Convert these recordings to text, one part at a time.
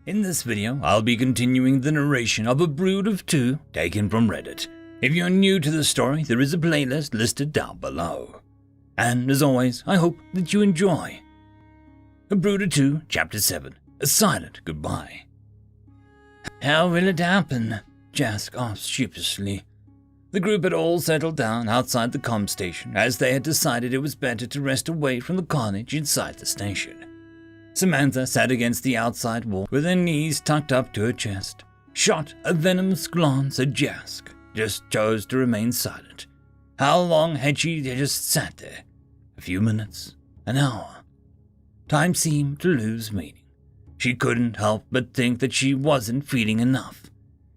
In this video, I'll be continuing the narration of A Brood of Two taken from Reddit. If you're new to the story, there is a playlist listed down below. And as always, I hope that you enjoy. A Brood of Two, Chapter 7, A Silent Goodbye. How will it happen? Jask asked sheepishly. The group had all settled down outside the comm station as they had decided it was better to rest away from the carnage inside the station. Samantha sat against the outside wall with her knees tucked up to her chest, shot a venomous glance at Jask, just chose to remain silent. How long had she just sat there? A few minutes? An hour? Time seemed to lose meaning. She couldn't help but think that she wasn't feeling enough.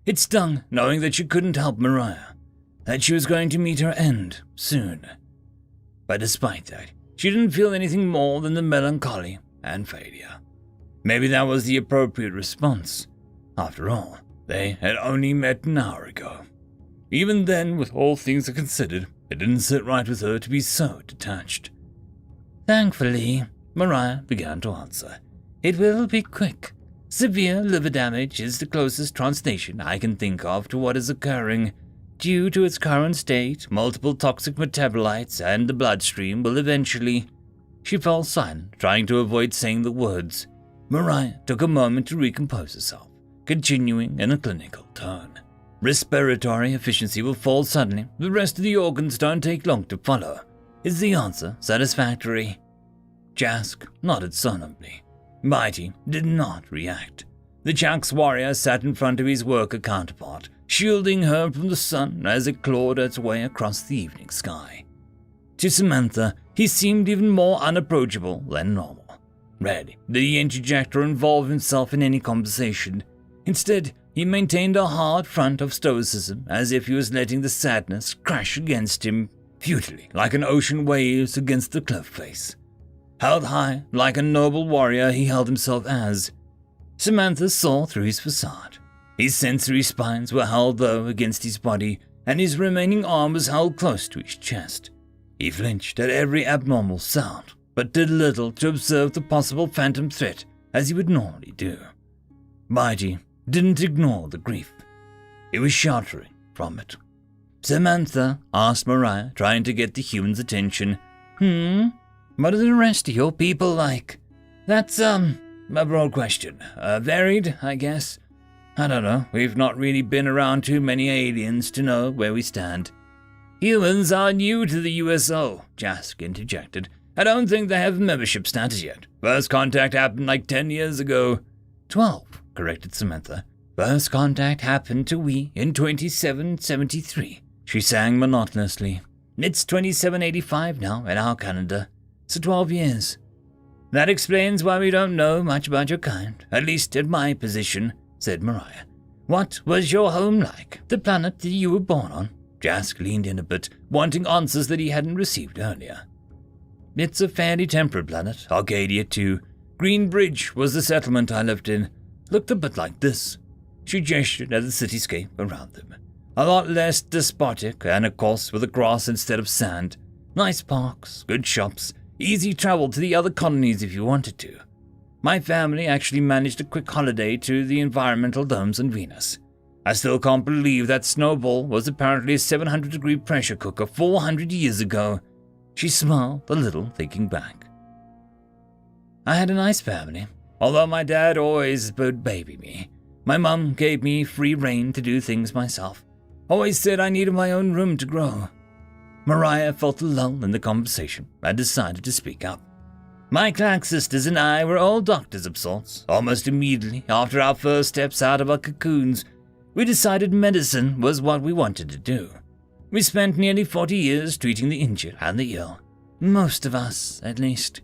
It stung knowing that she couldn't help Mariah, that she was going to meet her end soon. But despite that, she didn't feel anything more than the melancholy and failure. Maybe that was the appropriate response. After all, they had only met an hour ago. Even then, with all things considered, it didn't sit right with her to be so detached. Thankfully, Mariah began to answer. It will be quick. Severe liver damage is the closest translation I can think of to what is occurring. Due to its current state, multiple toxic metabolites and the bloodstream will eventually... She fell silent, trying to avoid saying the words. Mariah took a moment to recompose herself, continuing in a clinical tone. Respiratory efficiency will fall suddenly. The rest of the organs don't take long to follow. Is the answer satisfactory? Jask nodded solemnly. Mighty did not react. The Chak's warrior sat in front of his worker counterpart, shielding her from the sun as it clawed its way across the evening sky. To Samantha, he seemed even more unapproachable than normal. Rarely did he interject or involve himself in any conversation. Instead, he maintained a hard front of stoicism, as if he was letting the sadness crash against him futilely, like an ocean waves against the cliff face. Held high, like a noble warrior he held himself as. Samantha saw through his facade. His sensory spines were held low against his body, and his remaining arm was held close to his chest. He flinched at every abnormal sound, but did little to observe the possible phantom threat as he would normally do. Mighty didn't ignore the grief. He was sheltering from it. Samantha asked Mariah, trying to get the human's attention. What are the rest of your people like? That's, a broad question. Varied, I guess. I don't know. We've not really been around too many aliens to know where we stand. Humans are new to the USO, Jask interjected. I don't think they have membership status yet. First contact happened like 10 years ago. 12, corrected Samantha. First contact happened to we in 2773. She sang monotonously. It's 2785 now in our calendar. So 12 years. That explains why we don't know much about your kind, at least at my position, said Mariah. What was your home like? The planet that you were born on? Jask leaned in a bit, wanting answers that he hadn't received earlier. It's a fairly temperate planet, Arcadia too. Green Bridge was the settlement I lived in. Looked a bit like this. She gestured at the cityscape around them. A lot less despotic, and of course with the grass instead of sand. Nice parks, good shops, easy travel to the other colonies if you wanted to. My family actually managed a quick holiday to the environmental domes on Venus. I still can't believe that Snowball was apparently a 700-degree pressure cooker 400 years ago. She smiled a little, thinking back. I had a nice family, although my dad always would baby me. My mum gave me free rein to do things myself. Always said I needed my own room to grow. Mariah felt a lull in the conversation and decided to speak up. My Clark sisters and I were all doctors of sorts. Almost immediately after our first steps out of our cocoons, we decided medicine was what we wanted to do. We spent nearly 40 years treating the injured and the ill. Most of us, at least.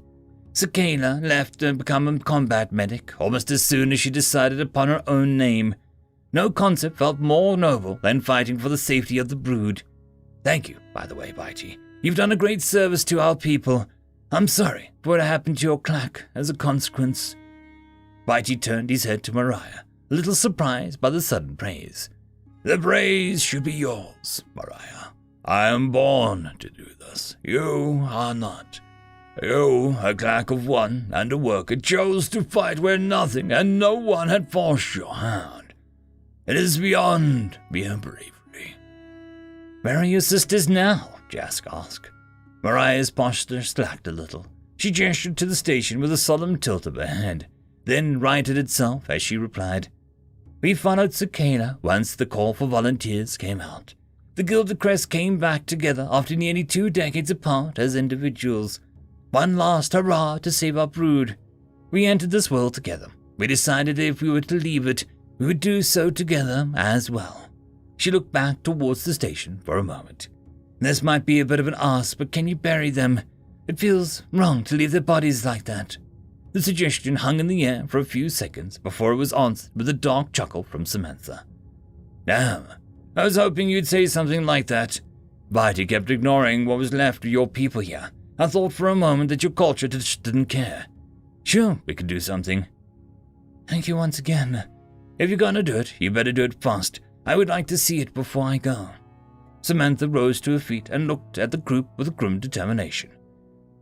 Sakela left to become a combat medic almost as soon as she decided upon her own name. No concept felt more noble than fighting for the safety of the brood. Thank you, by the way, Mighty. You've done a great service to our people. I'm sorry for what happened to your clack as a consequence. Mighty turned his head to Mariah, a little surprised by the sudden praise. The praise should be yours, Mariah. I am born to do this. You are not. You, a clack of one, and a worker, chose to fight where nothing and no one had forced your hand. It is beyond mere bravery. Where are your sisters now? Jask asked. Mariah's posture slacked a little. She gestured to the station with a solemn tilt of her head, then righted itself as she replied, We followed Cicada once the call for volunteers came out. The Gilded Crest came back together after nearly 2 decades apart as individuals. One last hurrah to save our brood. We entered this world together. We decided if we were to leave it, we would do so together as well. She looked back towards the station for a moment. This might be a bit of an ask, but can you bury them? It feels wrong to leave their bodies like that. The suggestion hung in the air for a few seconds before it was answered with a dark chuckle from Samantha. Damn, I was hoping you'd say something like that. But you kept ignoring what was left of your people here. I thought for a moment that your culture just didn't care. Sure, we could do something. Thank you once again. If you're gonna do it, you better do it fast. I would like to see it before I go. Samantha rose to her feet and looked at the group with grim determination.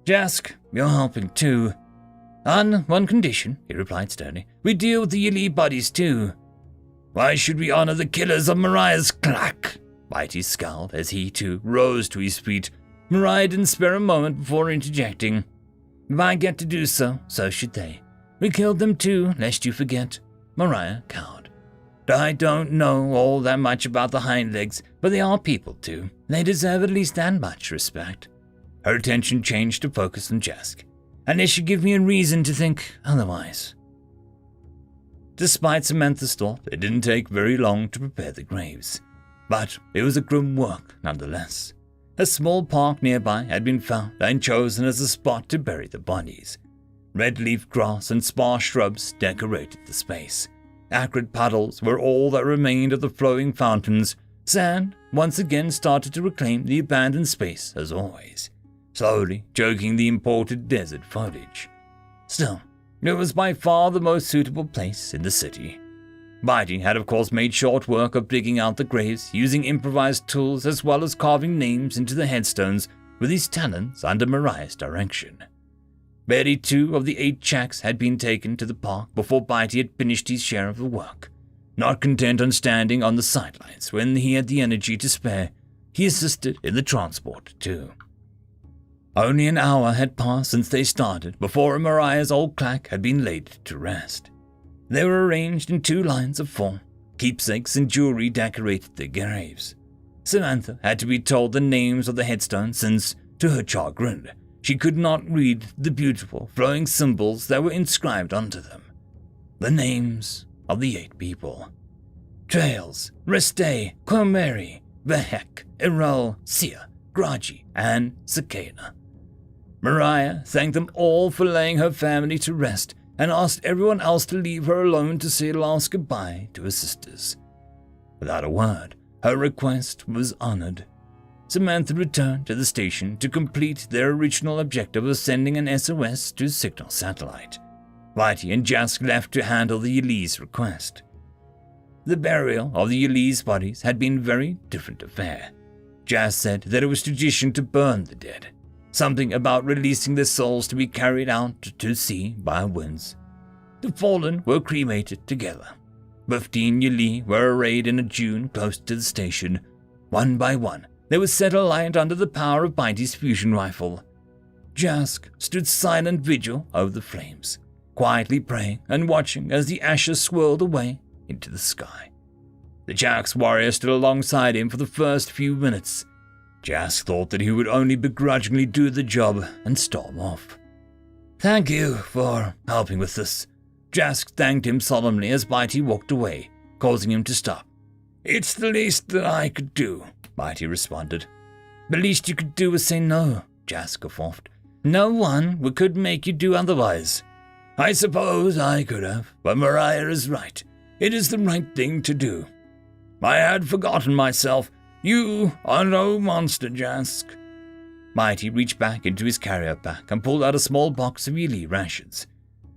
Jask, you're helping too. On one condition, he replied sternly. We deal with the Yali bodies too. Why should we honor the killers of Mariah's clack? Bitey scowled as he too rose to his feet. Mariah didn't spare a moment before interjecting. If I get to do so, so should they. We killed them too, lest you forget. Mariah cowered. I don't know all that much about the hind legs, but they are people too. They deserve at least that much respect. Her attention changed to focus on Jask. Unless you give me a reason to think otherwise. Despite Samantha's thought, it didn't take very long to prepare the graves. But it was a grim work nonetheless. A small park nearby had been found and chosen as a spot to bury the bodies. Red-leaf grass and sparse shrubs decorated the space. Acrid puddles were all that remained of the flowing fountains. Sand once again started to reclaim the abandoned space as always, slowly choking the imported desert foliage. Still, it was by far the most suitable place in the city. Bitey had of course made short work of digging out the graves, using improvised tools as well as carving names into the headstones with his talents under Mariah's direction. Barely 2 of the 8 shacks had been taken to the park before Bitey had finished his share of the work. Not content on standing on the sidelines when he had the energy to spare, he assisted in the transport too. Only an hour had passed since they started before Mariah's old clack had been laid to rest. They were arranged in 2 lines of 4. Keepsakes and jewelry decorated their graves. Samantha had to be told the names of the headstones since, to her chagrin, she could not read the beautiful, flowing symbols that were inscribed onto them. The names of the 8 people. Trails, Reste, Quameri, Vehek, Erol, Sia, Graji, and Cicada. Mariah thanked them all for laying her family to rest and asked everyone else to leave her alone to say last goodbye to her sisters. Without a word, her request was honored. Samantha returned to the station to complete their original objective of sending an SOS to Signal Satellite. Whitey and Jask left to handle the Yali's request. The burial of the Yali's bodies had been a very different affair. Jask said that it was tradition to burn the dead, something about releasing their souls to be carried out to sea by winds. The fallen were cremated together. 15 Yali were arrayed in a dune close to the station. One by one, they were set alight under the power of Bitey's fusion rifle. Jask stood silent vigil over the flames, quietly praying and watching as the ashes swirled away into the sky. The Jack's warrior stood alongside him for the first few minutes. Jask thought that he would only begrudgingly do the job and storm off. Thank you for helping with this. Jask thanked him solemnly as Bitey walked away, causing him to stop. It's the least that I could do, Bitey responded. The least you could do was say no, Jask guffawed. No one could make you do otherwise. I suppose I could have, but Mariah is right. It is the right thing to do. I had forgotten myself. You are no monster, Jask. Bitey reached back into his carrier pack and pulled out a small box of Yali rations.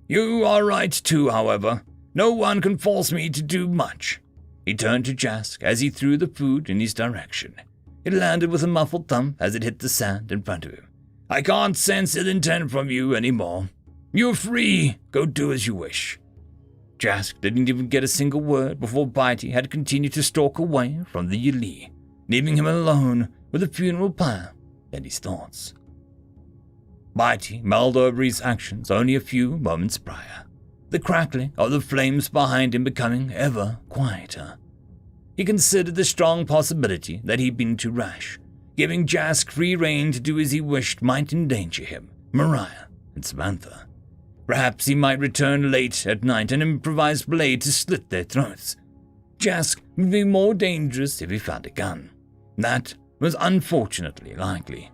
You are right too, however. No one can force me to do much. He turned to Jask as he threw the food in his direction. It landed with a muffled thump as it hit the sand in front of him. I can't sense ill intent from you anymore. You're free. Go do as you wish." Jask didn't even get a single word before Bitey had continued to stalk away from the Yli, leaving him alone with a funeral pyre and his thoughts. Bitey mulled over his actions only a few moments prior, the crackling of the flames behind him becoming ever quieter. He considered the strong possibility that he'd been too rash. Giving Jask free rein to do as he wished might endanger him, Mariah, and Samantha. Perhaps he might return late at night and improvise blade to slit their throats. Jask would be more dangerous if he found a gun. That was unfortunately likely.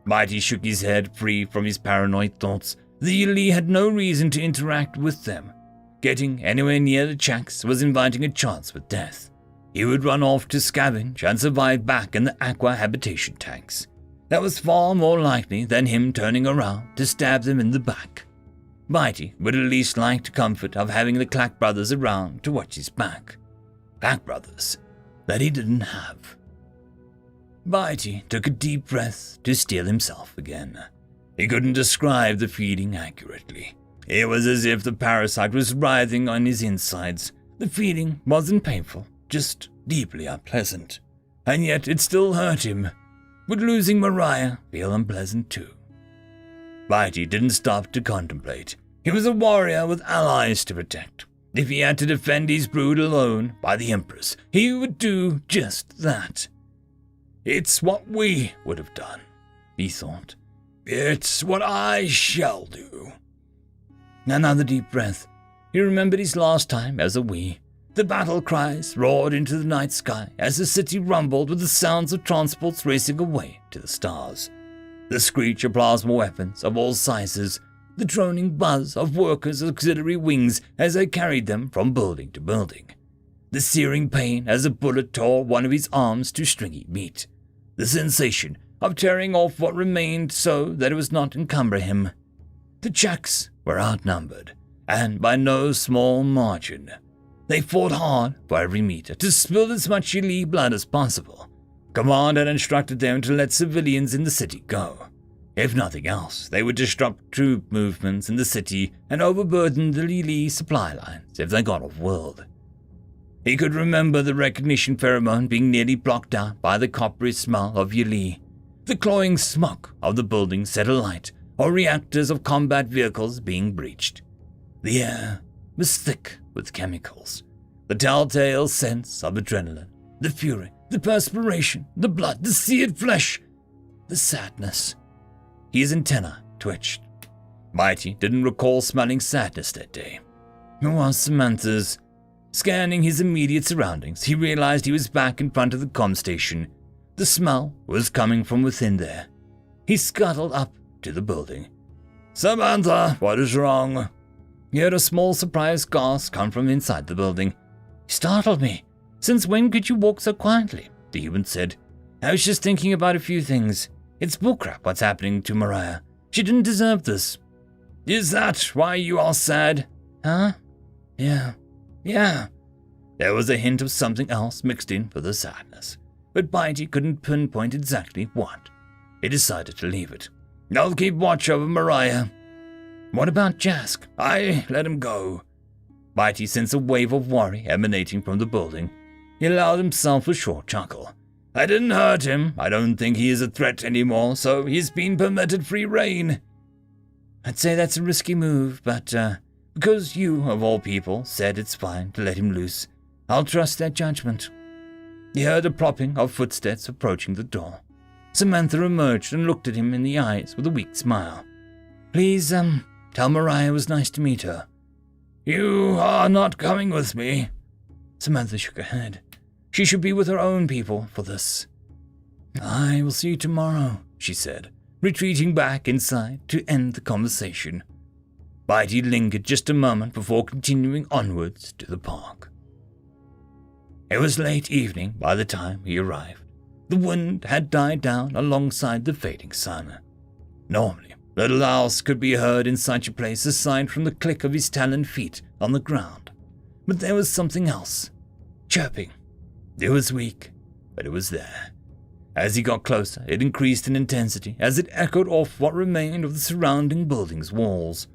Bitey shook his head free from his paranoid thoughts. The Yli had no reason to interact with them. Getting anywhere near the Chaks was inviting a chance with death. He would run off to scavenge and survive back in the aqua habitation tanks. That was far more likely than him turning around to stab them in the back. Bitey would at least like the comfort of having the Clack brothers around to watch his back. Clack brothers that he didn't have. Bitey took a deep breath to steel himself again. He couldn't describe the feeling accurately. It was as if the parasite was writhing on his insides. The feeling wasn't painful, just deeply unpleasant. And yet it still hurt him. Would losing Mariah feel unpleasant too? Bitey didn't stop to contemplate. He was a warrior with allies to protect. If he had to defend his brood alone by the Empress, he would do just that. It's what we would have done, he thought. It's what I shall do. Another deep breath. He remembered his last time as a we. The battle cries roared into the night sky as the city rumbled with the sounds of transports racing away to the stars. The screech of plasma weapons of all sizes, the droning buzz of workers' auxiliary wings as they carried them from building to building. The searing pain as a bullet tore one of his arms to stringy meat. The sensation of tearing off what remained so that it was not encumber him. The Chaks were outnumbered, and by no small margin. They fought hard for every meter to spill as much Yli blood as possible. Command had instructed them to let civilians in the city go. If nothing else, they would disrupt troop movements in the city and overburden the Yli supply lines if they got off-world. He could remember the recognition pheromone being nearly blocked out by the coppery smell of Yli, the cloying smoke of the building set alight, or reactors of combat vehicles being breached. The air was thick with chemicals, the telltale sense of adrenaline, the fury, the perspiration, the blood, the seared flesh, the sadness. His antenna twitched. Bitey didn't recall smelling sadness that day. It was Samantha's. Scanning his immediate surroundings, he realized he was back in front of the comm station. The smell was coming from within there. He scuttled up to the building. "Samantha, what is wrong?" He heard a small surprised gasp come from inside the building. "You startled me. Since when could you walk so quietly?" the human said. "I was just thinking about a few things. It's bullcrap what's happening to Mariah. She didn't deserve this." "Is that why you are sad?" "Huh? Yeah. There was a hint of something else mixed in for the sadness, but Bitey couldn't pinpoint exactly what. He decided to leave it. "I'll keep watch over Mariah." "What about Jask?" "I let him go." Bitey sensed a wave of worry emanating from the building. He allowed himself a short chuckle. "I didn't hurt him. I don't think he is a threat anymore, so he's been permitted free rein." "I'd say that's a risky move, but because you, of all people, said it's fine to let him loose, I'll trust that judgment." He heard a plopping of footsteps approaching the door. Samantha emerged and looked at him in the eyes with a weak smile. "Please, tell Mariah it was nice to meet her." "You are not coming with me." Samantha shook her head. She should be with her own people for this. "I will see you tomorrow," she said, retreating back inside to end the conversation. Bitey lingered just a moment before continuing onwards to the park. It was late evening by the time he arrived. The wind had died down alongside the fading sun. Normally, little else could be heard in such a place aside from the click of his taloned feet on the ground. But there was something else. Chirping. It was weak, but it was there. As he got closer, it increased in intensity as it echoed off what remained of the surrounding building's walls.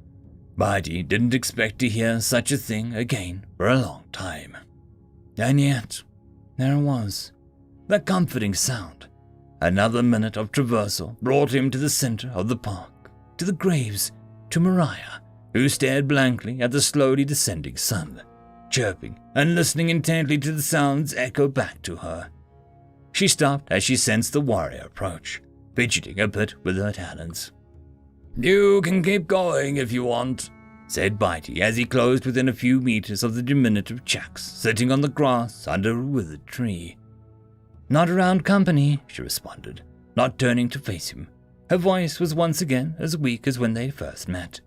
Bitey didn't expect to hear such a thing again for a long time. And yet, there it was, that comforting sound. Another minute of traversal brought him to the center of the park, to the graves, to Mariah, who stared blankly at the slowly descending sun, chirping and listening intently to the sounds echo back to her. She stopped as she sensed the warrior approach, fidgeting a bit with her talons. "You can keep going if you want," said Bitey as he closed within a few meters of the diminutive Chax sitting on the grass under a withered tree. "Not around company," she responded, not turning to face him. Her voice was once again as weak as when they first met.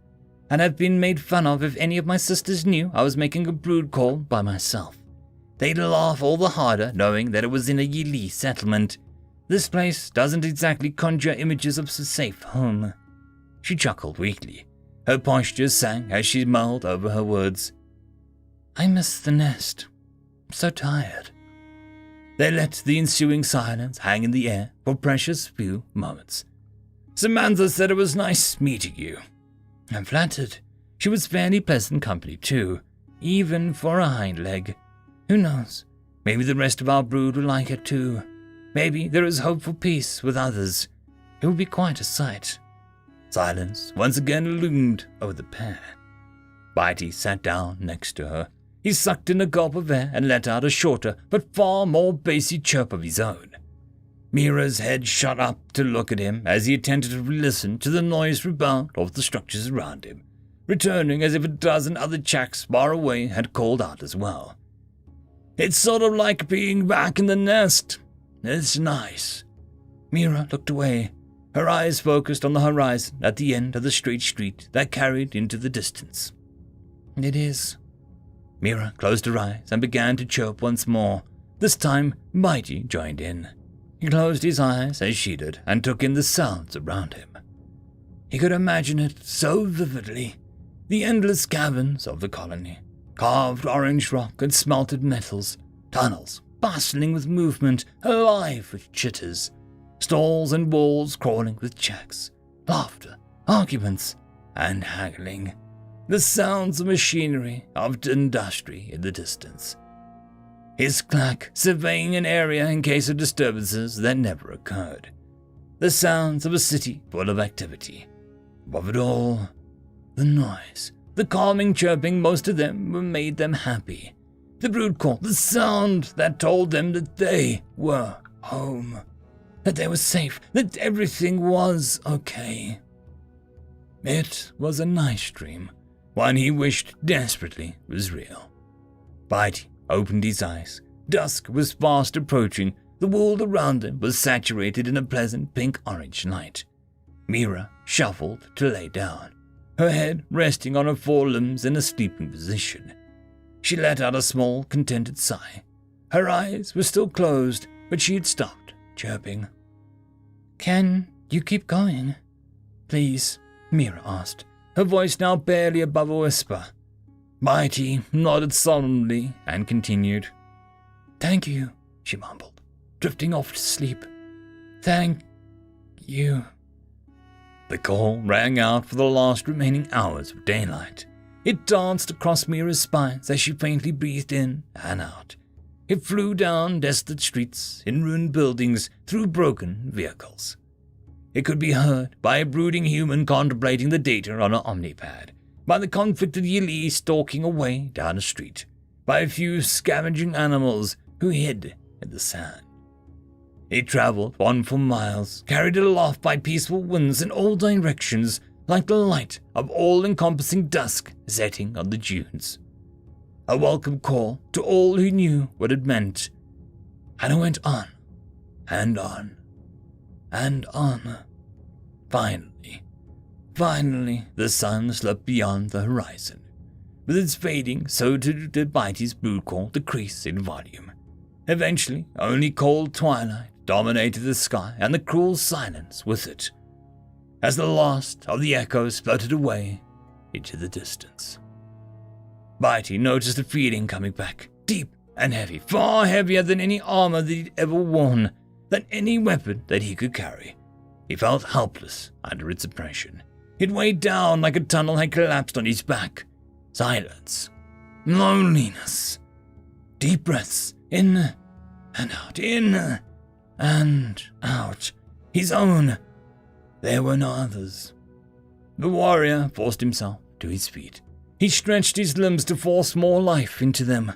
"And I've been made fun of if any of my sisters knew I was making a brood call by myself. They'd laugh all the harder knowing that it was in a Yili settlement. This place doesn't exactly conjure images of a safe home." She chuckled weakly. Her posture sank as she mulled over her words. "I miss the nest. I'm so tired." They let the ensuing silence hang in the air for precious few moments. "Samantha said it was nice meeting you." "I'm flattered. She was fairly pleasant company too, even for a hind leg. Who knows? Maybe the rest of our brood will like her too. Maybe there is hope for peace with others. It would be quite a sight." Silence once again loomed over the pair. Bitey sat down next to her. He sucked in a gulp of air and let out a shorter but far more bassy chirp of his own. Mira's head shot up to look at him as he attentively listened to the noise rebound off the structures around him, returning as if a dozen other Chax far away had called out as well. "It's sort of like being back in the nest. It's nice." Mira looked away, her eyes focused on the horizon at the end of the straight street that carried into the distance. "It is." Mira closed her eyes and began to chirp once more. This time, Bitey joined in. He closed his eyes as she did and took in the sounds around him. He could imagine it so vividly. The endless caverns of the colony, carved orange rock and smelted metals, tunnels bustling with movement, alive with chitters, stalls and walls crawling with Chax, laughter, arguments, and haggling. The sounds of machinery, of industry in the distance. His clack surveying an area in case of disturbances that never occurred. The sounds of a city full of activity. Above it all, the noise, the calming chirping, most of them made them happy. The brood call, the sound that told them that they were home, that they were safe, that everything was okay. It was a nice dream, one he wished desperately was real. Bitey opened his eyes. Dusk was fast approaching. The world around them was saturated in a pleasant pink-orange light. Mira shuffled to lay down, her head resting on her forelimbs in a sleeping position. She let out a small, contented sigh. Her eyes were still closed, but she had stopped chirping. "Can you keep going? Please?" Mira asked, her voice now barely above a whisper. Bitey nodded solemnly and continued. "Thank you," she mumbled, drifting off to sleep. "Thank you." The call rang out for the last remaining hours of daylight. It danced across Mira's spines as she faintly breathed in and out. It flew down desolate streets, in ruined buildings, through broken vehicles. It could be heard by a brooding human contemplating the data on an omnipad, by the conflicted Yili stalking away down a street, by a few scavenging animals who hid in the sand. It traveled on for miles, carried aloft by peaceful winds in all directions, like the light of all-encompassing dusk setting on the dunes. A welcome call to all who knew what it meant. And it went on, and on, and on. Finally, the sun slipped beyond the horizon. With its fading, so did Bitey's brood call decrease in volume. Eventually, only cold twilight dominated the sky and the cruel silence with it, as the last of the echoes floated away into the distance. Bitey noticed the feeling coming back, deep and heavy, far heavier than any armor that he'd ever worn. than any weapon that he could carry. He felt helpless under its oppression. It weighed down like a tunnel had collapsed on his back. Silence. Loneliness. Deep breaths, in and out, in and out. His own. There were no others. The warrior forced himself to his feet. He stretched his limbs to force more life into them.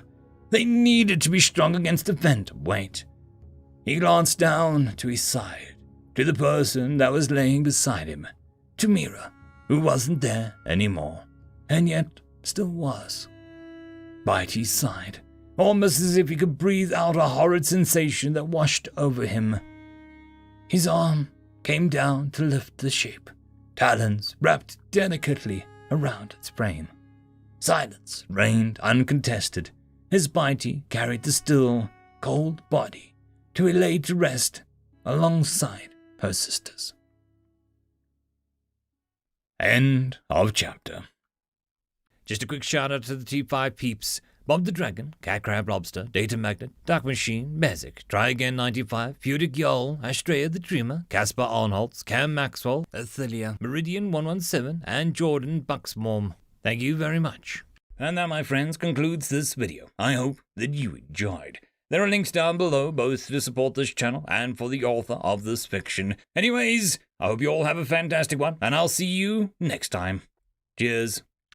They needed to be strong against the phantom weight. He glanced down to his side, to the person that was laying beside him, to Mira, who wasn't there anymore, and yet still was. By his side, almost as if he could breathe out a horrid sensation that washed over him. His arm came down to lift the shape, talons wrapped delicately around its frame. Silence reigned uncontested as Bitey carried the still, cold body to be laid to rest alongside her sisters. End of chapter. Just a quick shout out to the T5 peeps: Bob the Dragon, Cat Crab Lobster, Data Magnet, Dark Machine, Bezic, Try Again 95, Fudic Yol, Astrea the Dreamer, Casper Arnholtz, Cam Maxwell, Ithilia, Meridian 117, and Jordan Bucksmorm. Thank you very much. And that, my friends, concludes this video. I hope that you enjoyed. There are links down below, both to support this channel and for the author of this fiction. Anyways, I hope you all have a fantastic one, and I'll see you next time. Cheers.